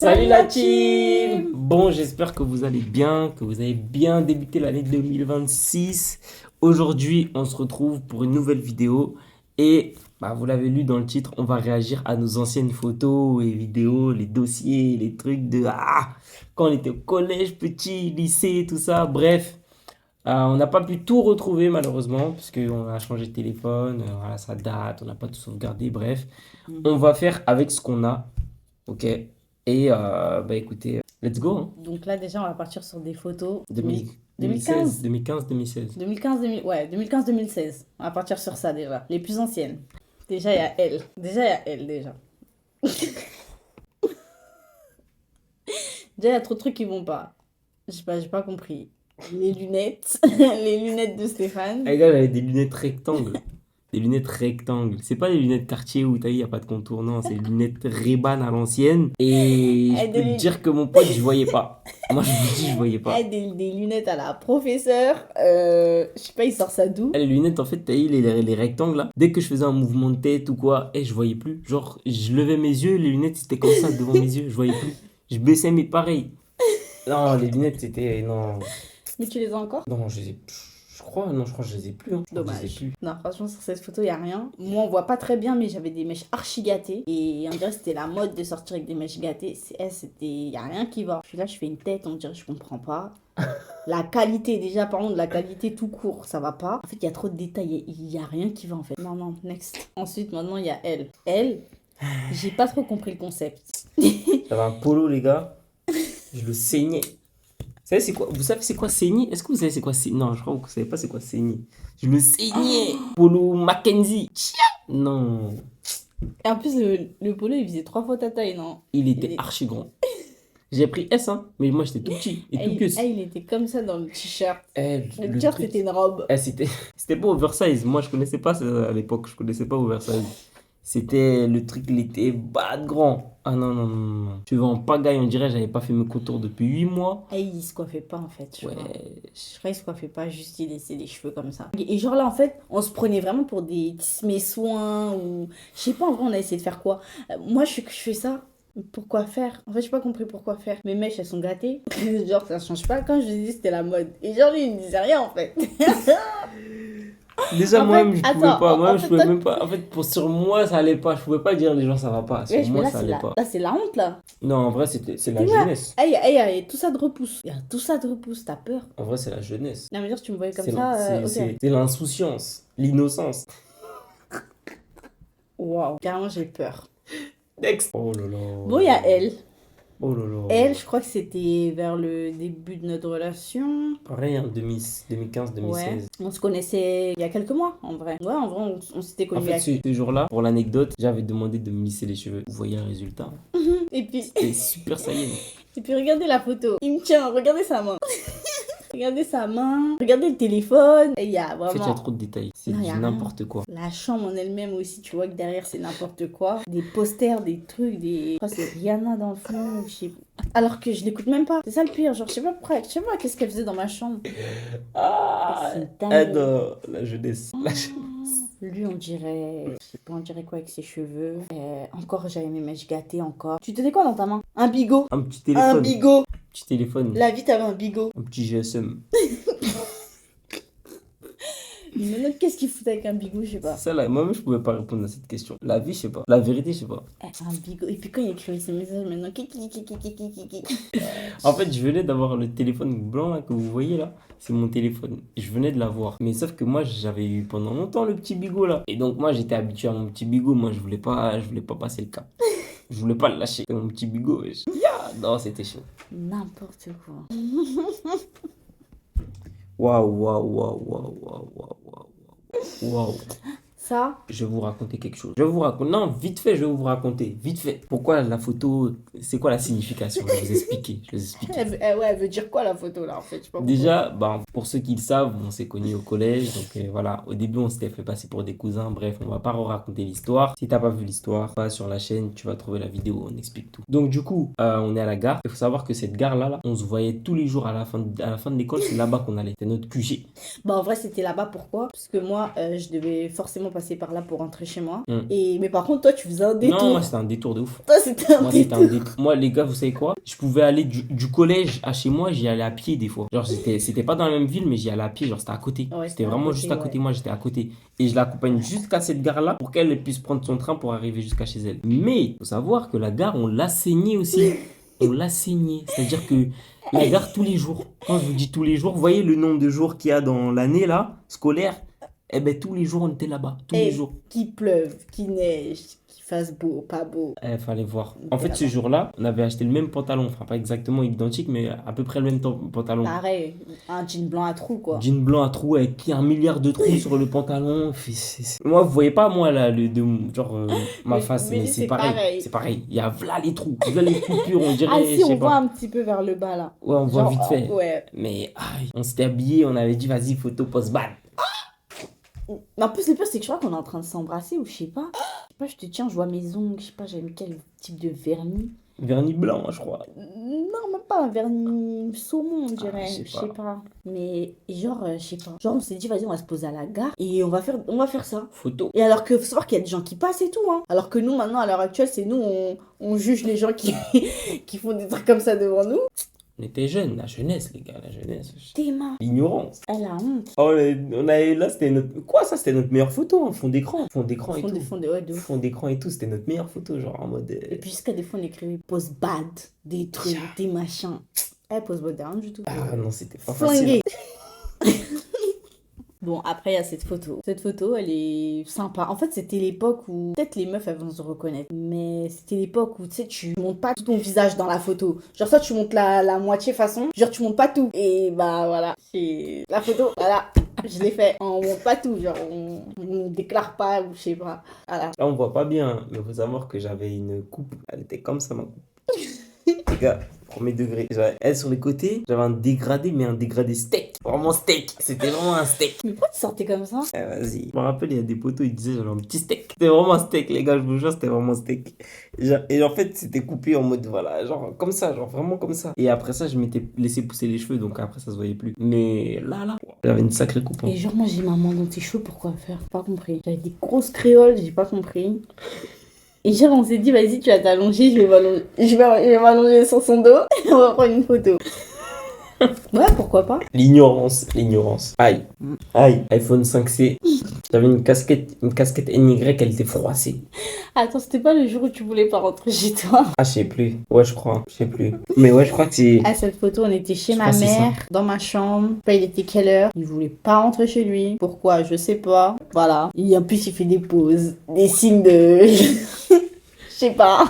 Salut la team! Bon, j'espère que vous allez bien, que vous avez bien débuté l'année 2026. Aujourd'hui, on se retrouve pour une nouvelle vidéo et vous l'avez lu dans le titre, on va réagir à nos anciennes photos et vidéos, les dossiers, les trucs de quand on était au collège, petit, lycée, tout ça. Bref, on n'a pas pu tout retrouver malheureusement parce qu'on a changé de téléphone, voilà, ça date, on n'a pas tout sauvegardé. Bref, on va faire avec ce qu'on a. Ok. Et écoutez, let's go. Hein. Donc là, déjà, on va partir sur des photos. 2016, 2015, 2016. 2015-2016. On va partir sur ça déjà. Les plus anciennes. Déjà, il y a elle. Déjà. Déjà, il y a trop de trucs qui vont pas. J'ai pas compris. Les lunettes. Les lunettes de Stéphane. Les gars, j'avais des lunettes rectangles. Des lunettes rectangles. C'est pas des lunettes Cartier où il n'y a pas de contour. Non, c'est des lunettes Ray-Ban à l'ancienne. Et je peux te dire que mon pote, je voyais pas. Moi, je vous dis, je voyais pas. Des lunettes à la professeure. Je sais pas, il sort ça d'où? Les lunettes, en fait, t'as eu les rectangles là. Dès que je faisais un mouvement de tête ou quoi, je voyais plus. Genre, je levais mes yeux, les lunettes, c'était comme ça devant mes yeux. Je voyais plus. Je baissais, mais pareil. Non, les lunettes, c'était. Non. Mais tu les as encore? Non, je les ai plus. Je crois que je les ai plus. Hein. Dommage. Je les ai plus. Non, franchement, sur cette photo, il n'y a rien. Moi, on voit pas très bien, mais j'avais des mèches archi gâtées. Et on dirait que c'était la mode de sortir avec des mèches gâtées. Il n'y a rien qui va. Je suis là, je fais une tête, on dirait, je comprends pas. La qualité, déjà, parlons de la qualité tout court, ça va pas. En fait, il y a trop de détails, il n'y a rien qui va, en fait. Non, next. Ensuite, maintenant, il y a elle. Elle, j'ai pas trop compris le concept. J'avais un polo, les gars. Je le saignais. Vous savez c'est quoi saigner? Est-ce que vous savez c'est quoi saigner? Non, je crois que vous savez pas c'est quoi saigner. Je le saignais. Polo Mackenzie. Non. Et en plus, le polo, il faisait 3 fois ta taille, non? Il était archi grand. J'ai pris S, hein, mais moi j'étais tout petit et tout queue. Il était comme ça dans le t-shirt. Le t-shirt, c'était une robe. C'était pas oversize. Moi je connaissais pas ça à l'époque. Je connaissais pas oversize. C'était le truc, il était bas de grand. Ah non. Tu vas en pagaille, on dirait, j'avais pas fait mes contours depuis 8 mois. Et il se coiffait pas en fait. Je crois qu'il se coiffait pas, juste il laissait les cheveux comme ça. Et genre là en fait, on se prenait vraiment pour des mes soins ou. Je sais pas, en vrai, on a essayé de faire quoi. Moi je fais ça. Pourquoi faire? En fait, j'ai pas compris pourquoi faire. Mes mèches elles sont gâtées. Genre ça change pas. Quand je lui ai dit c'était la mode. Et genre lui il me disait rien en fait. Déjà, moi-même, je pouvais pas. Moi, je pouvais toi... même pas. En fait, sur moi, ça allait pas. Je pouvais pas dire les gens, ça va pas. Sur moi, là, ça allait pas. Là, c'est la honte, là. Non, en vrai, c'est la jeunesse. Il y a tout ça de repousse. Il y a tout ça de repousse. T'as peur. En vrai, c'est la jeunesse. Non, mais dire, tu me voyais comme ça. C'est l'insouciance, l'innocence. Waouh. Carrément, j'ai peur. Next. Oh là là. Bon, il y a elle. Oh là là. Elle, je crois que c'était vers le début de notre relation. Pareil, hein, 2015-2016. Ouais. On se connaissait il y a quelques mois, en vrai. Ouais, en vrai, on s'était connus. En fait, ce jour-là, pour l'anecdote, j'avais demandé de me lisser les cheveux. Vous voyez un résultat. Et puis... C'était super saillant. Et puis, regardez la photo. Il me tient, regardez sa main. Regardez sa main, regardez le téléphone. Et il y a vraiment... En fait, il y a trop de détails. C'est n'importe quoi. La chambre en elle-même aussi, tu vois que derrière, c'est n'importe quoi. Des posters, des trucs, des... Je crois que c'est Rihanna dans le fond, je sais pas. Alors que je l'écoute même pas. C'est ça le pire. Genre, je sais pas qu'est-ce qu'elle faisait dans ma chambre. Non, la jeunesse. Lui, on dirait... Je sais pas, on dirait quoi avec ses cheveux. Encore, j'avais mes mèches gâtées encore. Tu tenais quoi dans ta main? Un bigot. Un petit téléphone. Un bigot. Petit téléphone. La vie, t'avais un bigot. Un petit GSM. Mais maintenant, qu'est-ce qu'il fout avec un bigot, je sais pas. C'est ça là, moi-même je pouvais pas répondre à cette question. La vie, je sais pas. La vérité, je sais pas. Un bigot. Et puis quand il écrivait ses messages, maintenant, En fait, je venais d'avoir le téléphone blanc là, que vous voyez là. C'est mon téléphone. Je venais de l'avoir. Mais sauf que moi, j'avais eu pendant longtemps le petit bigot là. Et donc moi, j'étais habitué à mon petit bigot. Moi, je voulais pas passer le cap. Je voulais pas le lâcher. C'était mon petit bigot. Non, c'était chaud. N'importe quoi. Waouh. Ça, je vais vous raconter quelque chose. Non, vite fait, je vais vous raconter. Vite fait. Pourquoi la photo, c'est quoi la signification? Je vais vous expliquer. elle veut dire quoi la photo là en fait? Je sais pas. Déjà, pour ceux qui le savent, on s'est connus au collège. Donc voilà, au début, on s'était fait passer pour des cousins. Bref, on va pas raconter l'histoire. Si t'as pas vu l'histoire, va sur la chaîne, tu vas trouver la vidéo, on explique tout. Donc du coup, on est à la gare. Il faut savoir que cette gare-là, on se voyait tous les jours à la fin de l'école. C'est là-bas qu'on allait. C'était notre QG. En vrai, c'était là-bas. Pourquoi? Parce que moi, je devais forcément passer passer par là pour rentrer chez moi. Mm. Mais par contre, toi, tu faisais un détour. Non, moi, c'était un détour de ouf. Toi, c'était un Moi, c'était détour. un détour. Moi, les gars, vous savez quoi? Je pouvais aller du collège à chez moi, j'y allais à pied des fois. Genre, c'était pas dans la même ville, mais j'y allais à pied. Genre, c'était à côté. Ouais, C'était c'était à vraiment côté, juste à côté. ouais. Moi, j'étais à côté. Et je l'accompagne jusqu'à cette gare-là pour qu'elle puisse prendre son train pour arriver jusqu'à chez elle. Mais, faut savoir que la gare, on l'a saignée aussi. On l'a saignée. C'est-à-dire que la gare, tous les jours. Quand je vous dis tous les jours, vous voyez le nombre de jours qu'il y a dans l'année, là, scolaire? Eh ben, tous les jours, on était là-bas. Tous les jours. Qu'il pleuve, qu'il neige, qu'il fasse beau, pas beau. Fallait voir. On En était fait, ce là-bas. jour-là, on avait acheté le même pantalon. Enfin, pas exactement identique, mais à peu près le même pantalon. Pareil, un jean blanc à trous, quoi. Jean blanc à trous avec 1 milliard de trous sur le pantalon. Moi, vous voyez pas, moi, là, ma Mais- face, mais mais c'est c'est pareil. pareil. C'est pareil. Il y a là les trous, là les coupures, on dirait, Ah je si, sais on voit pas. un petit peu vers le bas, là. Ouais, on voit Genre, vite fait. Ouais. Mais on s'était habillés, on avait dit, vas-y, photo post-bad. Mais en plus, le pire, c'est que je crois qu'on est en train de s'embrasser ou je sais pas. Je sais pas, je te tiens, je vois mes ongles, je sais pas, j'aime quel type de vernis. Vernis blanc, je crois. Non, même pas un vernis saumon, on dirait. je sais Je sais pas. pas. Mais genre, je sais pas. Genre, on s'est dit, vas-y, on va se poser à la gare et on va faire ça. Photo. Et alors que faut savoir qu'il y a des gens qui passent et tout, hein. Alors que nous, maintenant, à l'heure actuelle, c'est nous, on juge les gens qui, qui font des trucs comme ça devant nous. On était jeunes, la jeunesse, les gars, la jeunesse. Tes mains, L'ignorance. elle a honte. Oh, là, c'était notre. Quoi, ça, c'était notre meilleure photo, hein, fond d'écran. Fond d'écran et tout. Ouais, de ouf. Fond d'écran et tout, c'était notre meilleure photo, genre en mode. Et puis jusqu'à des fois, on écrivait post bad, des trucs, des machins. Post bad, rien du tout. Ah non, c'était pas facile. Flingué. Bon, après, il y a cette photo. Cette photo, elle est sympa. En fait, c'était l'époque où... Peut-être les meufs, elles vont se reconnaître. Mais c'était l'époque où, tu sais, tu montes pas tout ton visage dans la photo. Genre, ça, tu montes la moitié façon. Genre, tu montes pas tout. Et bah, voilà. C'est la photo, voilà. Je l'ai fait. On monte pas tout. Genre, on déclare pas ou je sais pas. Voilà. Là, on voit pas bien, mais faut savoir que j'avais une coupe. Elle était comme ça, ma coupe. Les gars, premier degré. Elle sur les côtés, j'avais un dégradé, mais un dégradé steak. Vraiment steak. C'était vraiment un steak. Mais pourquoi tu sortais comme ça? Vas-y. Je me rappelle, il y a des potos, ils disaient j'avais un petit steak. C'était vraiment un steak, les gars, je vous jure, c'était vraiment un steak. Et en fait, c'était coupé en mode, voilà, genre comme ça, genre vraiment comme ça. Et après ça, je m'étais laissé pousser les cheveux, donc après, ça se voyait plus. Mais là, j'avais une sacrée coupe. Hein. Et genre, moi, j'ai ma main dans tes cheveux, pourquoi faire? Pas compris. J'avais des grosses créoles, j'ai pas compris. Et genre, on s'est dit, vas-y, tu vas t'allonger, je vais m'allonger sur son dos et on va prendre une photo. Ouais, pourquoi pas? L'ignorance. Aïe. Aïe. iPhone 5C. J'avais une casquette NY, elle était froissée. Attends, c'était pas le jour où tu voulais pas rentrer chez toi? Ah, je sais plus. Ouais, je crois. Je sais plus. Mais ouais, je crois que c'est. À cette photo, on était chez Je ma crois que c'est mère, dans ma chambre. Pas, il était quelle heure? Il voulait pas rentrer chez lui. Pourquoi? Je sais pas. Voilà. Et en plus, il fait des pauses, des signes de... Je sais pas.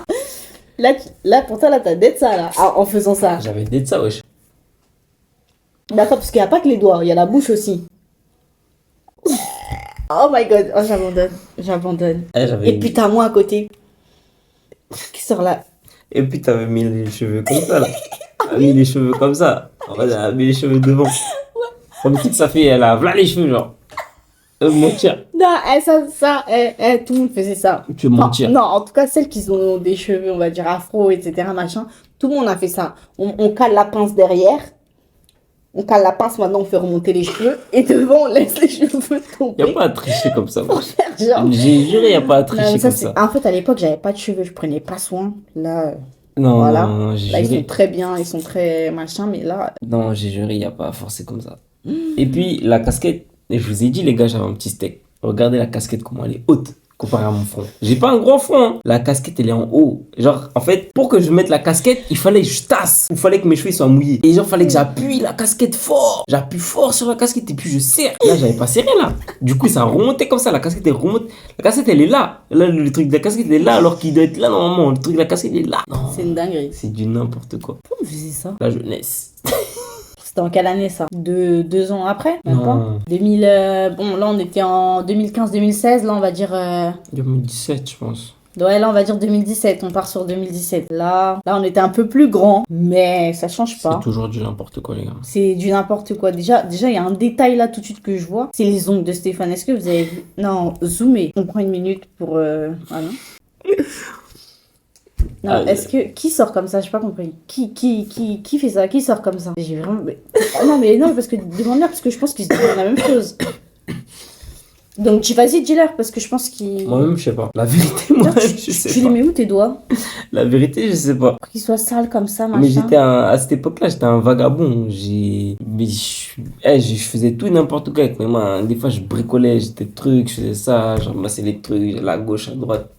Là, pour toi, là, t'as d'être ça, là, en faisant ça. J'avais dit ça, wesh. D'accord, parce qu'il n'y a pas que les doigts, il y a la bouche aussi. Oh my god, oh j'abandonne. J'avais Et puis t'as moi à côté. Qui sort là. Et puis t'avais mis les cheveux comme ça, là. T'avais mis les cheveux comme ça. En fait, elle a mis les cheveux devant. Comme si ça fait, elle a voilà les cheveux, genre. Mentir. Non, tout le monde faisait ça. Tu veux mentir. Non, en tout cas, celles qui ont des cheveux, on va dire afro, etc., machin, tout le monde a fait ça. On cale la pince derrière. On cale la pince, maintenant on fait remonter les cheveux. Et devant, on laisse les cheveux tomber. Y a pas à tricher comme ça, moi. Genre... J'ai juré, y a pas à Non, tricher mais ça, comme ça. En fait, à l'époque, j'avais pas de cheveux, je prenais pas soin. Là, Non, voilà. non, j'ai là ils juré. sont très bien, ils sont très machin, mais là... Non, j'ai juré, y a pas à forcer comme ça. Et puis, la casquette, et je vous ai dit, les gars, j'avais un petit steak. Regardez la casquette, comment elle est haute comparée à mon front. J'ai pas un grand front, hein. La casquette, elle est en haut. Genre, en fait, pour que je mette la casquette, il fallait que je tasse. Il fallait que mes cheveux soient mouillés. Et genre, il fallait que j'appuie la casquette fort. J'appuie fort sur la casquette et puis je serre. Là, j'avais pas serré, là. Du coup, ça remontait comme ça. La casquette, elle remonte. La casquette, elle est là. Là, le truc de la casquette, il est là alors qu'il doit être là normalement. Le truc de la casquette, il est là. Non. C'est une dinguerie. C'est du n'importe quoi. Pourquoi on faisait ça? La jeunesse. C'était en quelle année ça? 2 ans après? Même Non. pas 2000, bon, là on était en 2015-2016, là on va dire... 2017, je pense. Ouais, là on va dire 2017, on part sur 2017. Là on était un peu plus grand, mais ça change pas. C'est toujours du n'importe quoi, les gars. C'est du n'importe quoi. Déjà, il y a un détail là tout de suite que je vois. C'est les ongles de Stéphane. Est-ce que vous avez vu? Non, zoomez. On prend une minute pour... Voilà. Non, Ah, est-ce que... Qui sort comme ça? J'ai pas compris. Qui fait ça? Qui sort comme ça? J'ai vraiment... Ah, non, mais non, parce que... Demande-leur, parce que je pense qu'ils se disent la même chose. Donc, vas-y, dis-leur, parce que je pense qu'il... Moi-même, je sais pas. La vérité, moi-même, je sais Tu les pas. mets où, tes doigts? La vérité, je sais pas. Pour qu'ils soient sales comme ça, Mais machin. à cette époque-là, j'étais un vagabond. Je faisais tout et n'importe quoi avec mes mains. Des fois, je bricolais, j'étais trucs, je faisais ça, je ramassais les trucs, à la gauche, à droite.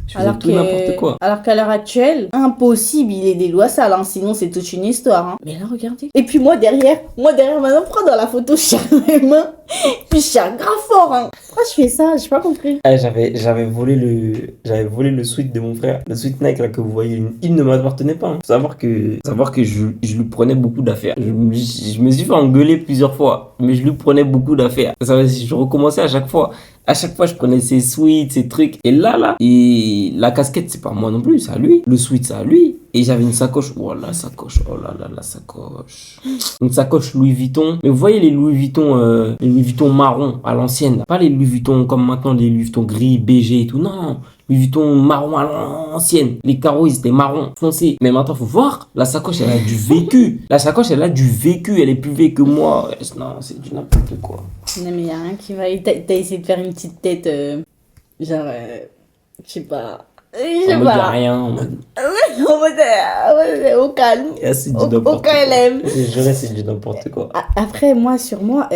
Je faisais tout et n'importe quoi. Alors qu'à l'heure actuelle, impossible, il est des doigts sales, hein, sinon c'est toute une histoire. Hein. Mais là, regardez. Et puis moi derrière, maintenant, prends dans la photo, je serre mes mains, puis je serre grave fort. Hein. Pourquoi je fais ça? J'ai pas compris. J'avais volé le sweat de mon frère. Le sweat Nike là que vous voyez, il ne m'appartenait pas. Hein. Faut savoir que je lui prenais beaucoup d'affaires. Je me suis fait engueuler plusieurs fois, mais je lui prenais beaucoup d'affaires. Je recommençais à chaque fois. À chaque fois, je prenais ses sweats, ses trucs. Et et la casquette, c'est pas moi non plus, c'est à lui. Le sweat, c'est à lui. Et j'avais une sacoche. Oh la sacoche, oh là là, la sacoche. Une sacoche Louis Vuitton. Mais vous voyez les Louis Vuitton marron à l'ancienne. Là. Pas les Louis Vuitton comme maintenant, les Louis Vuitton gris, beige et tout. Non, Louis Vuitton marron à l'ancienne. Les carreaux, ils étaient marrons, foncés. Mais maintenant, faut voir. La sacoche, elle a du vécu. La sacoche, elle a du vécu. Elle est plus vieille que moi. Non, c'est du n'importe quoi. Non, mais y a rien qui va. T'as essayé de faire une petite tête, genre, je sais pas. En mode, y a rien. En mode... au calme. C'est du n'importe quoi. KLM. Je dirais c'est du n'importe quoi. Après, sur moi,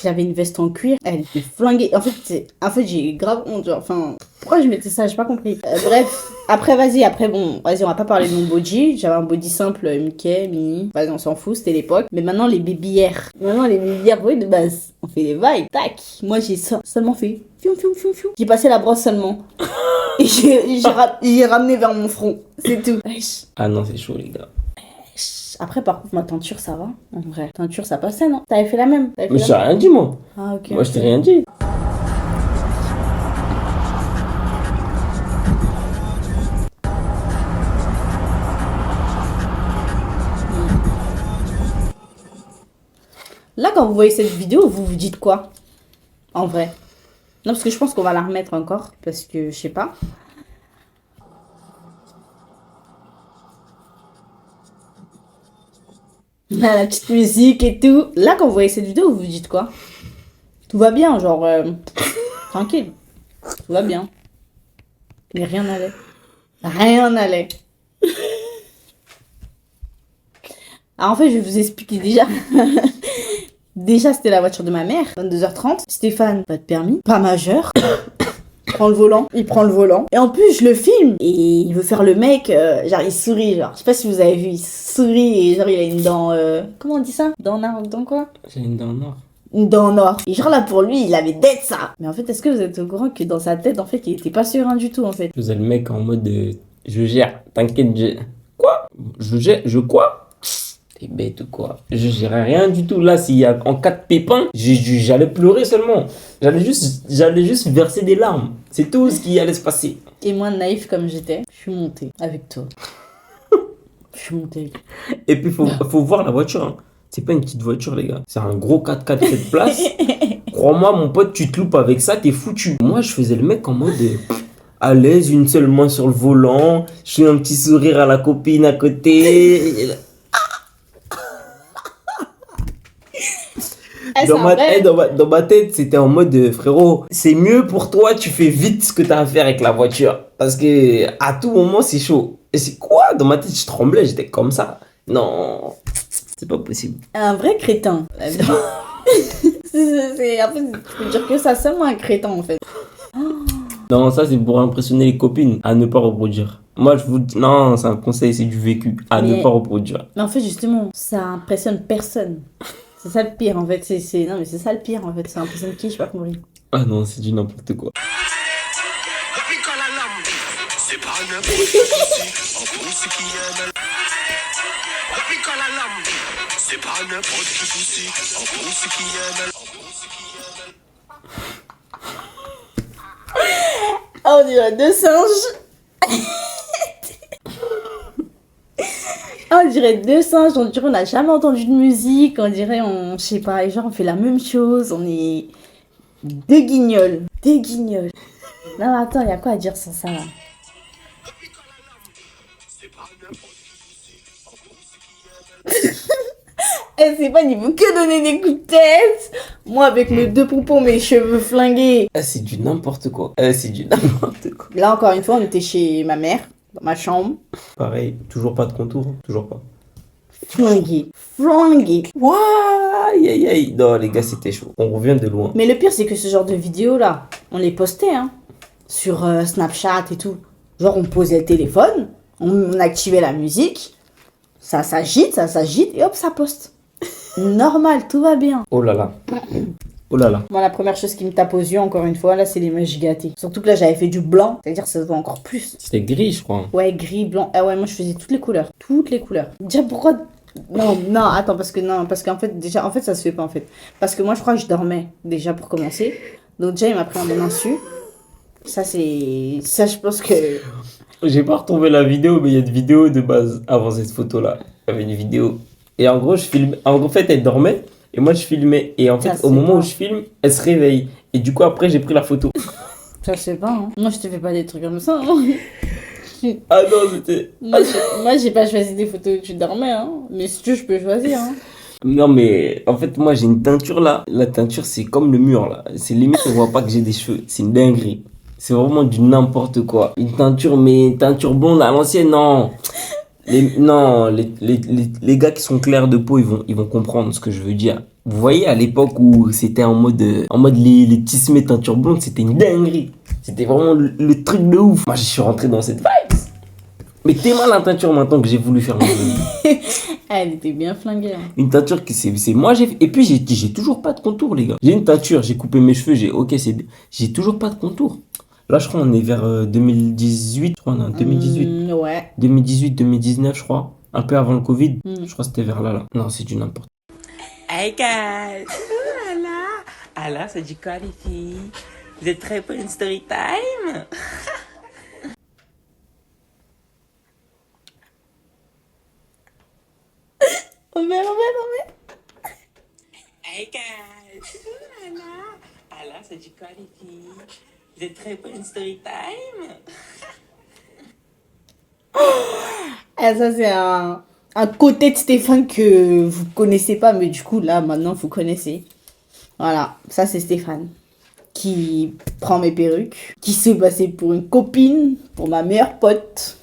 j'avais une veste en cuir. Elle était flinguée. En fait, j'ai grave honte. Genre, enfin, pourquoi je mettais ça? J'ai pas compris. Bref. Après, vas-y, on va pas parler de mon body. J'avais un body simple, Mickey, mini. Vas-y, on s'en fout, c'était l'époque. Mais maintenant, les babyères. Oui, de base. On fait les vibes. Tac. Moi, j'ai seulement fait. Fium, fium, fium, fium. J'ai passé la brosse seulement. Et j'ai ramené vers mon front. C'est tout. Ah non, c'est chaud, les gars. Après, par contre, ma teinture, ça va. En vrai, teinture, ça passait, non? T'avais fait la même? Mais j'ai rien dit, moi. Ah, ok. Moi, je t'ai rien dit. Là, quand vous voyez cette vidéo, vous vous dites quoi? En vrai. Non, parce que je pense qu'on va la remettre encore. Parce que, je sais pas. La petite musique et tout. Là, quand vous voyez cette vidéo, vous vous dites quoi? Tout va bien, genre... tranquille. Tout va bien. Mais rien n'allait. Rien n'allait. Alors, en fait, je vais vous expliquer déjà. Déjà, c'était la voiture de ma mère, 22h30. Stéphane, pas de permis, pas majeur. Il prend le volant. Et en plus, je le filme. Et il veut faire le mec, genre, il sourit, genre. Je sais pas si vous avez vu, il sourit et genre, il a une dent, comment on dit ça? Dent noire, dent quoi? J'ai une dent noire. Une dent noire. Et genre, là, pour lui, il avait d'être ça. Mais en fait, est-ce que vous êtes au courant que dans sa tête, en fait, il était pas serein du tout, en fait? Je faisais le mec en mode je gère, t'inquiète, Quoi? Je quoi? T'es bête ou quoi? Je gérais rien du tout. Là, s'il y a en cas de pépin, j'allais pleurer seulement. J'allais juste verser des larmes. C'est tout ce qui allait se passer. Et moi, naïf comme j'étais, je suis montée avec toi. Je suis montée. Et puis, faut voir la voiture. Hein. C'est pas une petite voiture, les gars. C'est un gros 4x4 7 places. Crois-moi, mon pote, tu te loupes avec ça, t'es foutu. Moi, je faisais le mec en mode à l'aise, une seule main sur le volant. Je fais un petit sourire à la copine à côté. Dans ma tête, c'était en mode frérot, c'est mieux pour toi, tu fais vite ce que t'as à faire avec la voiture. Parce que à tout moment, c'est chaud. Et c'est quoi? Dans ma tête, je tremblais, j'étais comme ça. Non, c'est pas possible. Un vrai crétin. En fait, je peux dire que ça, seulement un crétin en fait. Non, ça c'est pour impressionner les copines, à ne pas reproduire. Moi, je vous dis, non, c'est un conseil, c'est du vécu, ne pas reproduire. Mais en fait, justement, ça impressionne personne. C'est ça le pire en fait. Non, mais c'est ça le pire en fait. Ça impressionne qui? Je sais pas compris. Ah non, c'est du n'importe quoi. Oh, on dirait deux singes. On dirait deux singes, on dirait on n'a jamais entendu de musique, on dirait je sais pas, genre on fait la même chose, on est deux guignols. Non attends, il y a quoi à dire sur ça là? Eh, c'est pas, il faut que donner des coups de tête. Moi, avec mes 2 poupons, mes cheveux flingués. Ah, c'est du n'importe quoi. C'est du n'importe quoi. Là, encore une fois, on était chez ma mère, dans ma chambre. Pareil, toujours pas de contour, toujours pas. Flingué. Flingué. Waouh, aïe aïe aïe. Non, les gars, c'était chaud. On revient de loin. Mais le pire, c'est que ce genre de vidéos-là, on les postait, hein. Sur Snapchat et tout. Genre, on posait le téléphone, on activait la musique, ça s'agite, et hop, ça poste. Normal, tout va bien. Oh là là. Oh là là. Moi, la première chose qui me tape aux yeux, encore une fois, là, c'est les mèches gâtées. Surtout que là, j'avais fait du blanc, c'est-à-dire que ça se voit encore plus. C'était gris, je crois. Ouais, gris, blanc. Ah ouais, moi, je faisais toutes les couleurs. Toutes les couleurs. Déjà, pourquoi... Non, attends, parce qu'en fait, déjà, en fait, ça se fait pas, en fait. Parce que moi, je crois que je dormais, déjà, pour commencer. Donc, déjà, il m'a pris un mon insu. Ça, je pense que... J'ai pas retrouvé la vidéo, mais il y a une vidéo de base avant cette photo-là. Il y avait une vidéo. Et en gros, je filme. En fait, elle dormait. Et moi, je filmais. Et en fait, Ça, au c'est moment pas. où je filme, elle se réveille. Et du coup, après, j'ai pris la photo. Ça, je sais pas, hein. Moi, je te fais pas des trucs comme ça, hein. Ah non, c'était. Moi, j'ai pas choisi des photos où tu dormais, hein. Mais si tu veux, je peux choisir, hein. Non, mais en fait, moi, j'ai une teinture là. La teinture, c'est comme le mur là. C'est limite, on voit pas que j'ai des cheveux. C'est une dinguerie. C'est vraiment du n'importe quoi. Une teinture, mais une teinture blonde à l'ancienne, non. Les gars qui sont clairs de peau, ils vont comprendre ce que je veux dire. Vous voyez, à l'époque où c'était en mode les tismés teinture blonde, c'était une dinguerie. C'était vraiment le truc de ouf. Moi, je suis rentré dans cette vibe. Mais t'es mal la teinture maintenant que j'ai voulu faire mon Elle était bien flinguée, hein. Une teinture que c'est moi j'ai fait. Et puis j'ai toujours pas de contour, les gars. J'ai une teinture, j'ai coupé mes cheveux, j'ai toujours pas de contour. Là, je crois on est vers 2018, je crois, non, 2018. Ouais. 2018, 2019, je crois. Un peu avant le Covid. Je crois que c'était vers là, là. Non, c'est du n'importe. Hey guys! Alors, c'est du quoi les filles? Vous êtes prêts pour une story time? On met. Hey guys! Alors, c'est du quoi les filles? Vous êtes prêts pour une story time? Ah, ça, c'est un côté de Stéphane que vous connaissez pas, mais du coup, là, maintenant, vous connaissez. Voilà, ça, c'est Stéphane. Qui prend mes perruques, qui se passait pour une copine, pour ma meilleure pote.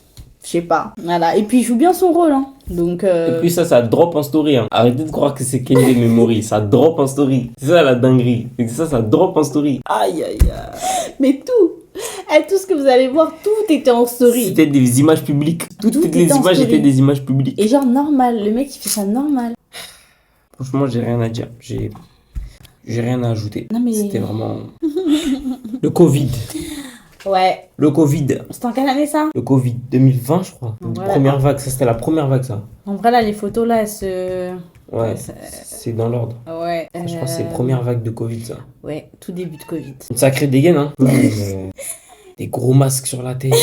Je sais pas. Voilà, et puis il joue bien son rôle, hein. Donc. Et puis ça drop en story. Hein. Arrêtez de croire que c'est Kenny Memory. Ça drop en story. C'est ça la dinguerie. C'est ça drop en story. Aïe, aïe, aïe. Mais tout! Tout ce que vous allez voir, tout était en story. C'était des images publiques. Toutes Tout les était en images story. étaient des images publiques. Et genre normal, le mec il fait ça normal. Franchement, j'ai rien à dire. J'ai rien à ajouter. Non, mais- C'était vraiment... Le Covid. Ouais. Le Covid. C'était en quelle année ça? Le Covid 2020, je crois. Voilà. Première vague. Ça, c'était la première vague, ça. En vrai là, les photos là, elles se... Ouais, ça- c'est dans l'ordre. Ouais. Je crois que c'est la première vague de Covid, ça. Ouais, tout début de Covid. Une sacrée dégaine, hein. Des gros masques sur la tête.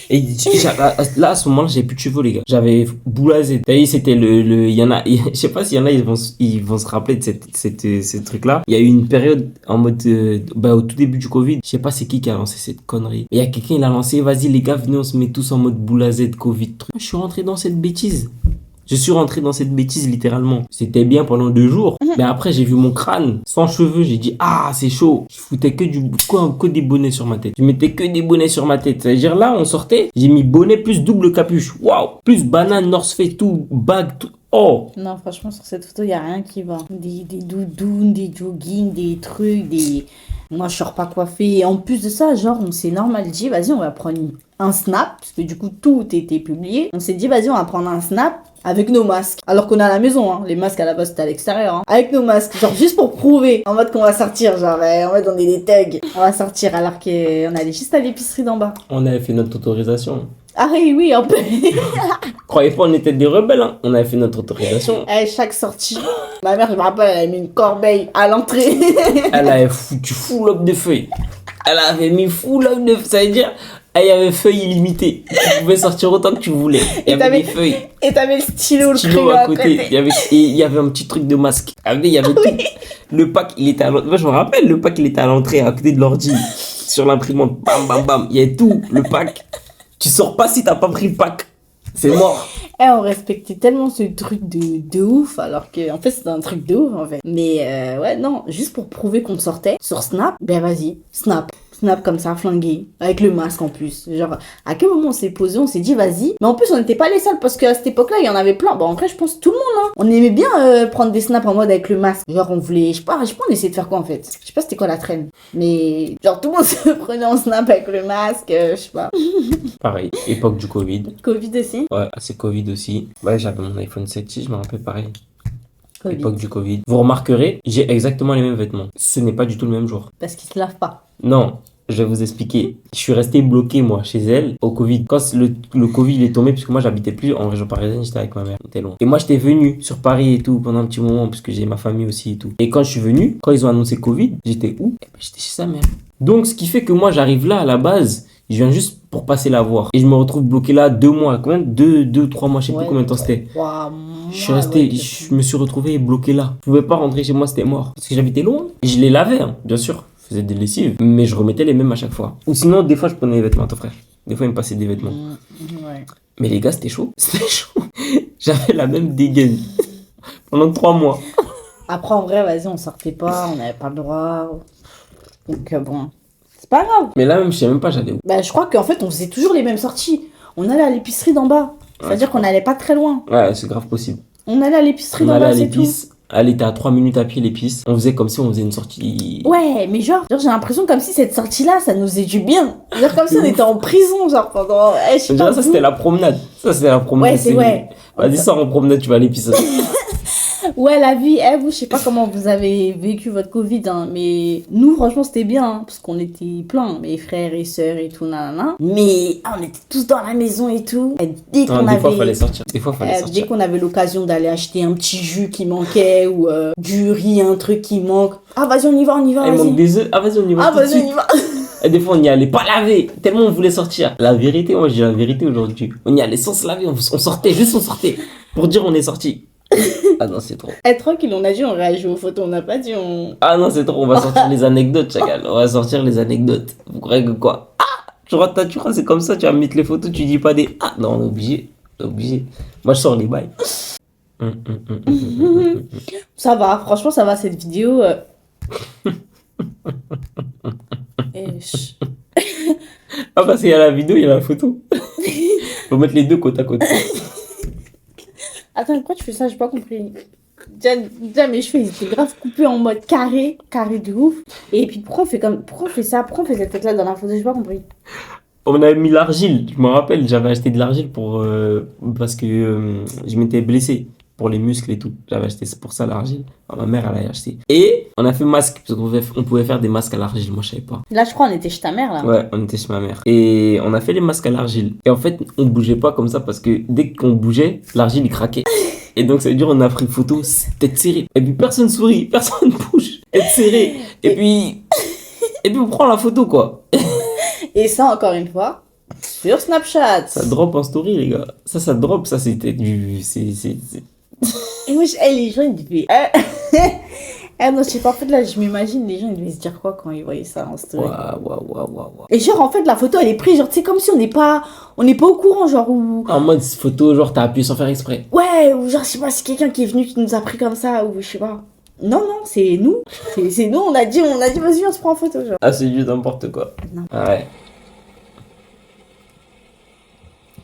Et là, à ce moment-là, j'avais plus de cheveux, les gars. J'avais boulasé. T'as vu, c'était il y en a, je sais pas s'il y en a, ils vont se rappeler de ce truc-là. Il y a eu une période en mode, au tout début du Covid. Je sais pas c'est qui a lancé cette connerie. Il y a quelqu'un, il a lancé, vas-y, les gars, venez, on se met tous en mode boulasé de Covid. Je suis rentré dans cette bêtise. Je suis rentré dans cette bêtise littéralement. C'était bien pendant 2 jours. Mais après, j'ai vu mon crâne sans cheveux. J'ai dit, ah, c'est chaud. Je foutais que des bonnets sur ma tête. Je mettais que des bonnets sur ma tête. C'est-à-dire là, on sortait. J'ai mis bonnet plus double capuche. Waouh. Plus banane, North Face, tout, bague, tout. Oh. Non, franchement, sur cette photo, il n'y a rien qui va. Des doudounes, des joggings, des trucs, des... Moi, je sors pas coiffée. Et en plus de ça, genre, on s'est normal dit, vas-y, on va prendre un snap. Parce que du coup, tout était publié. On s'est dit, vas-y, on va prendre un snap avec nos masques. Alors qu'on est à la maison, hein. Les masques, à la base, c'était à l'extérieur, hein. Avec nos masques. Genre, juste pour prouver. En mode qu'on va sortir, genre, en mode, on est des thugs. On va sortir alors qu'on allait juste à l'épicerie d'en bas. On avait fait notre autorisation. Ah oui, un peu. Croyez pas, on était des rebelles, hein. On avait fait notre autorisation. Chaque sortie. Ma mère, je me rappelle, elle avait mis une corbeille à l'entrée. Elle avait foutu full up de feuilles. Elle avait mis full up de feuilles. Ça veut dire, il y avait feuilles illimitées. Tu pouvais sortir autant que tu voulais. Il y avait t'avais- des feuilles. Et t'avais le stylo, le Stylo crayon à côté. Il y avait un petit truc de masque. Il y avait tout. Le pack, il était à l'entrée. Moi, je me rappelle, le pack, il était à l'entrée, à côté de l'ordi. Sur l'imprimante. Bam, bam, bam. Il y avait tout. Le pack. Tu sors pas si t'as pas pris le pack. C'est mort. Eh, on respectait tellement ce truc de ouf, alors que en fait c'était un truc de ouf en fait. Mais ouais, non, juste pour prouver qu'on sortait sur Snap, ben vas-y, Snap. Snap comme ça, flingué, avec le masque en plus. Genre, à quel moment on s'est posé, on s'est dit vas-y. Mais en plus, on n'était pas les seuls parce qu'à cette époque-là, il y en avait plein. Bon, en vrai, je pense tout le monde, hein. On aimait bien prendre des snaps en mode avec le masque. Genre, on voulait, je sais pas, on essayait de faire quoi en fait. Je sais pas c'était quoi la traîne. Mais genre, tout le monde se prenait en snap avec le masque, je sais pas. Pareil, époque du Covid. Covid aussi. Ouais, c'est Covid aussi. Ouais, j'avais mon iPhone 7i, je me rappelle pareil. Covid. Époque du Covid. Vous remarquerez, j'ai exactement les mêmes vêtements. Ce n'est pas du tout le même jour. Parce qu'ils se lavent pas. Non, je vais vous expliquer. Je suis resté bloqué, moi, chez elle, au Covid. Quand le Covid est tombé, puisque moi, j'habitais plus en région parisienne, j'étais avec ma mère. C'était loin. Et moi, j'étais venu sur Paris et tout pendant un petit moment, puisque j'ai ma famille aussi et tout. Et quand je suis venu, quand ils ont annoncé Covid, j'étais où? Eh ben, j'étais chez sa mère. Donc, ce qui fait que moi, j'arrive là, à la base, je viens juste pour passer la voir. Et je me retrouve bloqué là 2 mois. Combien? 3 mois, je sais plus combien de temps c'était. Je suis resté, je me suis retrouvé bloqué là. Je pouvais pas rentrer chez moi, c'était mort. Parce que j'habitais loin. Et je les lavais, hein, bien sûr. Je faisais des lessives. Mais je remettais les mêmes à chaque fois. Ou sinon, des fois, je prenais les vêtements à ton frère. Des fois, il me passait des vêtements. Ouais. Mais les gars, c'était chaud. C'était chaud. J'avais la même dégaine. Pendant 3 mois. Après, en vrai, vas-y, on sortait pas, on n'avait pas le droit. Donc, bon, c'est pas grave. Mais là, même, je sais même pas, j'allais où. Bah, je crois qu'en fait, on faisait toujours les mêmes sorties. On allait à l'épicerie d'en bas. C'est-à-dire qu'on n'allait pas très loin. Ouais, c'est grave possible. On allait à l'épicerie On d'en allait bas, à c'est tout. l'épice. Elle était à 3 minutes à pied, l'épice. On faisait comme si on faisait une sortie. Ouais, mais genre j'ai l'impression comme si cette sortie-là, ça nous faisait du bien. Genre comme si on était en prison, genre pendant... je sais pas, Ça, c'était la promenade. Ça, c'était la promenade. Ouais, c'est ouais. Vas-y, sors en promenade, tu vas à l'épice. Ouais, la vie, vous, je sais pas comment vous avez vécu votre Covid, hein, mais nous, franchement, c'était bien, hein, parce qu'on était plein, mes frères et sœurs et tout, nanana. Mais on était tous dans la maison et tout. Et dès qu'on Des fois, avait... fallait sortir. Des fois, fallait Dès sortir. qu'on avait l'occasion d'aller acheter un petit jus qui manquait ou du riz, un truc qui manque. Ah, vas-y, on y va, Il vas-y. manque des œufs. Ah, vas-y, on y va. Ah, tout de vas-y, on suite. y va. Et des fois, on n'y allait pas laver. Tellement on voulait sortir. La vérité, moi, je dis la vérité aujourd'hui. On y allait sans se laver. On sortait, juste on sortait. Pour dire on est sorti. Ah non, c'est trop. Tranquille, on a dit on réagit aux photos, on n'a pas dit on... Ah non, c'est trop. On va sortir les anecdotes, chacal. On va sortir les anecdotes. Vous croyez que quoi? Ah, tu crois c'est comme ça, tu vas mettre les photos, tu dis pas des... Ah non, on est obligé. On est obligé. Moi, je sors les bails. Ça va, franchement, ça va cette vidéo. Ah, parce qu'il y a la vidéo, il y a la photo. Faut mettre les deux côte à côte. Attends, pourquoi tu fais ça? J'ai pas compris. Déjà, mes cheveux, ils étaient grave coupés en mode carré de ouf. Et puis, pourquoi on fait ça? Pourquoi on fait cette tête-là dans la photo? J'ai pas compris. On avait mis l'argile. Je me rappelle, j'avais acheté de l'argile parce que je m'étais blessé pour les muscles et tout. J'avais acheté pour ça l'argile. Ma mère, elle a acheté. Et on a fait masque, parce qu'on pouvait faire des masques à l'argile. Moi, je savais pas. Là, je crois, on était chez ta mère, là. Ouais, on était chez ma mère. Et on a fait les masques à l'argile. Et en fait, on bougeait pas comme ça parce que dès qu'on bougeait, l'argile, il craquait. Et donc, ça veut dire on a pris photo, tête serrée. Et puis, personne sourit, personne bouge. Tête serrée. Et puis, on prend la photo, quoi. Et ça, encore une fois, sur Snapchat. Ça drop en story, les gars. Ça drop. Ça, c'était du... Et moi, les gens, ils devaient... non, je sais pas, en fait, là, je m'imagine, les gens, ils devaient se dire quoi quand ils voyaient ça en story. Waouh. Et genre, en fait, la photo, elle est prise, genre, tu sais, comme si on n'est pas au courant, genre, ou... En mode photo, genre, t'as appuyé sans faire exprès. Ouais, ou genre, je sais pas, c'est quelqu'un qui est venu, qui nous a pris comme ça, ou je sais pas. Non, c'est nous. C'est nous, on a dit, vas-y, on se prend en photo, genre. Ah, c'est du n'importe quoi. Non. Ah ouais.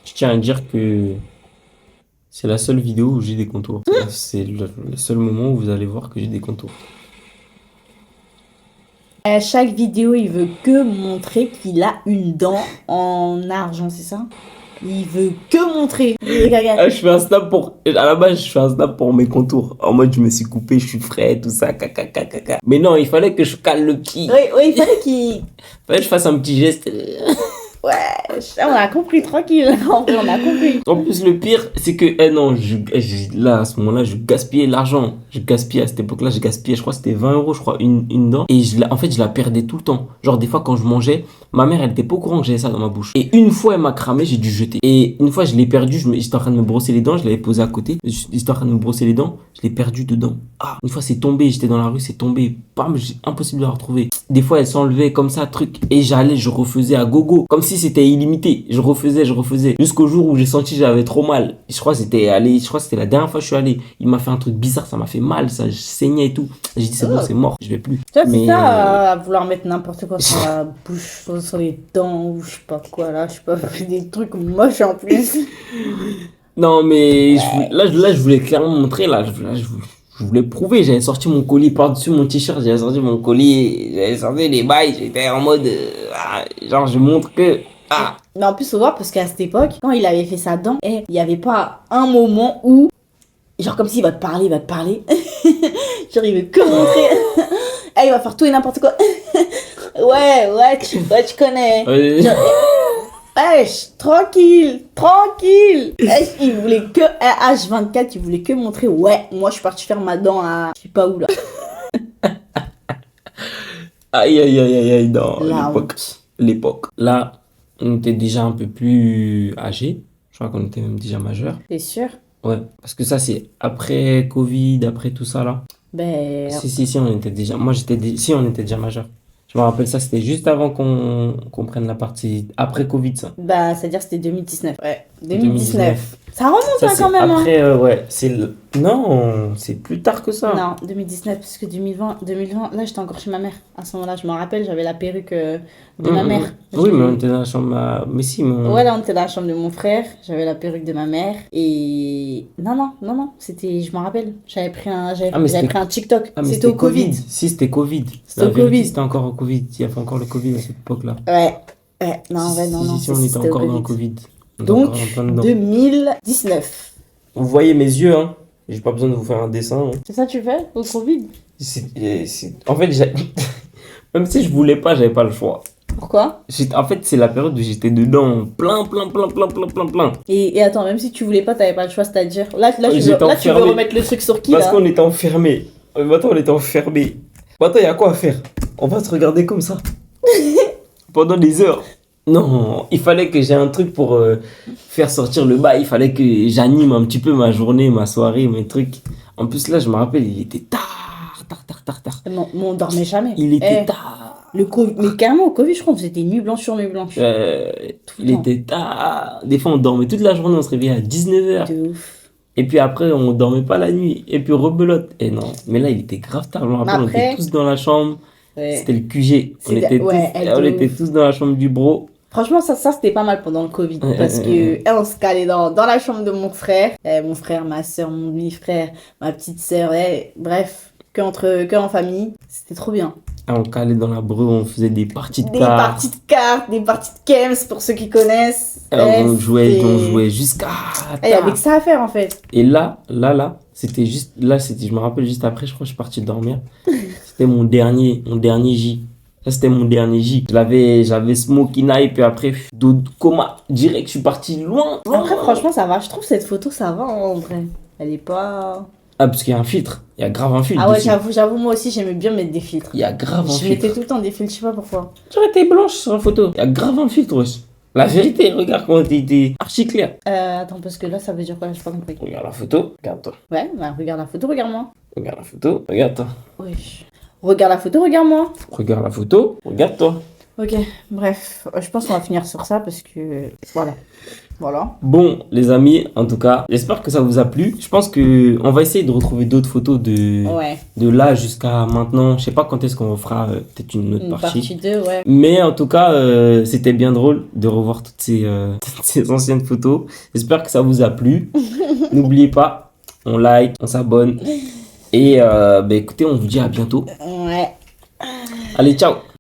Je tiens à dire que c'est la seule vidéo où j'ai des contours. C'est le seul moment où vous allez voir que j'ai des contours. À chaque vidéo, il veut que montrer qu'il a une dent en argent, c'est ça? Il veut que montrer. Ah, je fais un snap pour... À la base, je fais un snap pour mes contours. En mode, je me suis coupé, je suis frais, tout ça, caca. Mais non, il fallait que je cale le petit. Oui, il fallait qu'il... Fallait que je fasse un petit geste. Ouais, on a compris, tranquille. En vrai, on a compris. En plus, le pire, c'est que, là, à ce moment-là, je gaspillais l'argent. Je gaspillais, à cette époque-là, je crois que c'était 20 euros, je crois, une dent. Et en fait, je la perdais tout le temps. Genre, des fois, quand je mangeais, ma mère, elle était pas au courant que j'avais ça dans ma bouche. Et une fois, elle m'a cramé, j'ai dû jeter. Et une fois, je l'ai perdu, j'étais en train de me brosser les dents, je l'avais posé à côté. J'étais en train de me brosser les dents, je l'ai perdu dedans. Ah, une fois, c'est tombé, j'étais dans la rue, c'est tombé. Bam, impossible de la retrouver. Des fois, elle s'enlevait comme ça, truc. Et je refaisais à gogo. Comme si si c'était illimité. Je refaisais. Jusqu'au jour où j'ai senti que j'avais trop mal. Je crois que c'était la dernière fois que je suis allé. Il m'a fait un truc bizarre, ça m'a fait mal, ça je saignais et tout. J'ai dit c'est bon, c'est mort, je vais plus. Tu vois, c'est Mais, ça, à vouloir mettre n'importe quoi sur la bouche, sur les dents, ou je sais pas quoi, là, je sais pas, des trucs moches en plus. Non, mais là, je voulais clairement montrer, je voulais prouver. J'avais sorti mon colis par-dessus mon t-shirt, j'avais sorti mon colis, j'avais sorti les bails, j'étais en mode, genre, je montre que, Mais en plus, faut voir, parce qu'à cette époque, quand il avait fait sa dent, il n'y avait pas un moment où, genre, comme s'il va te parler, genre, il veut que montrer. Il va faire tout et n'importe quoi. ouais, tu connais. Genre, wesh, tranquille. Wesh, il voulait que, H24, il voulait que montrer, ouais, moi, je suis parti faire ma dent à, je sais pas où, là. aïe, non, La l'époque. Là, on était déjà un peu plus âgés. Je crois qu'on était même déjà majeurs. T'es sûr? Ouais, parce que ça, c'est après Covid, après tout ça, là. Ben, Si, on était déjà... Si, on était déjà majeurs. Je me rappelle ça, c'était juste avant qu'on prenne la partie... Après Covid, ça. bah, c'est-à-dire que c'était 2019. Ouais, 2019. Ça remonte Ça, hein, c'est quand même. Hein. après, ouais. Non, c'est plus tard que ça. Non, 2019, parce que 2020, là j'étais encore chez ma mère. À ce moment-là, je me rappelle, j'avais la perruque de ma mère. Oui, mais on était dans la chambre Mais si, Ouais, là on était dans la chambre de mon frère, j'avais la perruque de ma mère. Et. Non, c'était. Je me rappelle, j'avais pris un TikTok. Ah, mais c'était au Covid. Si, c'était Covid. C'était au Covid. C'était encore au Covid. Il y avait encore le Covid à cette époque-là. Ouais, non, Si, on était encore dans le Covid. On était Donc, encore en plein dedans. 2019. Vous voyez mes yeux, hein. J'ai pas besoin de vous faire un dessin. Hein. C'est ça que tu fais au Covid? En fait, même si je voulais pas, j'avais pas le choix. Pourquoi? En fait, c'est la période où j'étais dedans, plein. Et attends, même si tu voulais pas, t'avais pas le choix, c'est-à-dire. Là, tu J'étais veux enfermé. remettre le truc sur qui Parce là? qu'on était enfermés. Maintenant, on était enfermés. Maintenant, il y a quoi à faire? On va se regarder comme ça. Pendant des heures. Non, il fallait que j'ai un truc pour faire sortir le bail. Il fallait que j'anime un petit peu ma journée, ma soirée, mes trucs. En plus, là, je me rappelle, il était tard. Non, on dormait jamais. Il était tard. Le COVID, mais carrément, au Covid, je crois que c'était nuit blanche sur nuit blanche. Il était tard. Des fois, on dormait toute la journée, on se réveillait à 19h. De ouf. Et puis après, on dormait pas la nuit. Et puis rebelote. Et non, mais là, il était grave tard. Je me rappelle, on était tous dans la chambre. Ouais. C'était le QG. On C'était était tous dans la chambre du bro. Franchement, ça c'était pas mal pendant le Covid. Parce que on se calait dans la chambre de mon frère. Mon frère, ma soeur, mon demi-frère, ma petite soeur. Bref, que en famille. C'était trop bien. On calait dans la breu, on faisait des parties de Des cartes. parties de cartes, des parties de Kems pour ceux qui connaissent. On jouait jusqu'à Il y avait que ça à faire en fait. Et là, c'était juste... Là, je me rappelle juste après, je crois que je suis parti dormir. C'était mon dernier J. Ça, c'était mon dernier J. J'avais Smoky Night, puis après, coma. Direct, je suis parti loin. Après, franchement, ça va. Je trouve cette photo, ça va en vrai. Elle est pas... Ah, parce qu'il y a un filtre. Il y a grave un filtre. Ah ouais, dessus. j'avoue, moi aussi, j'aimais bien mettre des filtres. Il y a grave un Je filtre. mettais tout le temps des filtres, je sais pas pourquoi. J'aurais été blanche sur la photo. Il y a grave un filtre, wesh. La vérité, regarde comment t'es archi clair. Attends, parce que là, ça veut dire quoi? J'ai pas compris. Regarde la photo, regarde-toi. Ouais, bah regarde la photo, regarde-moi. Regarde la photo, regarde-toi. Wesh. Regarde la photo, regarde-moi. Regarde la photo, regarde-toi. Ok, bref, je pense qu'on va finir sur ça parce que... Voilà. Bon, les amis, en tout cas, j'espère que ça vous a plu. Je pense que on va essayer de retrouver d'autres photos Ouais. de là jusqu'à maintenant. Je sais pas quand est-ce qu'on fera peut-être une autre Une partie. partie 2, ouais. Mais en tout cas, c'était bien drôle de revoir toutes ces anciennes photos. J'espère que ça vous a plu. N'oubliez pas, on like, on s'abonne. Et écoutez, on vous dit à bientôt. Ouais. Allez, ciao!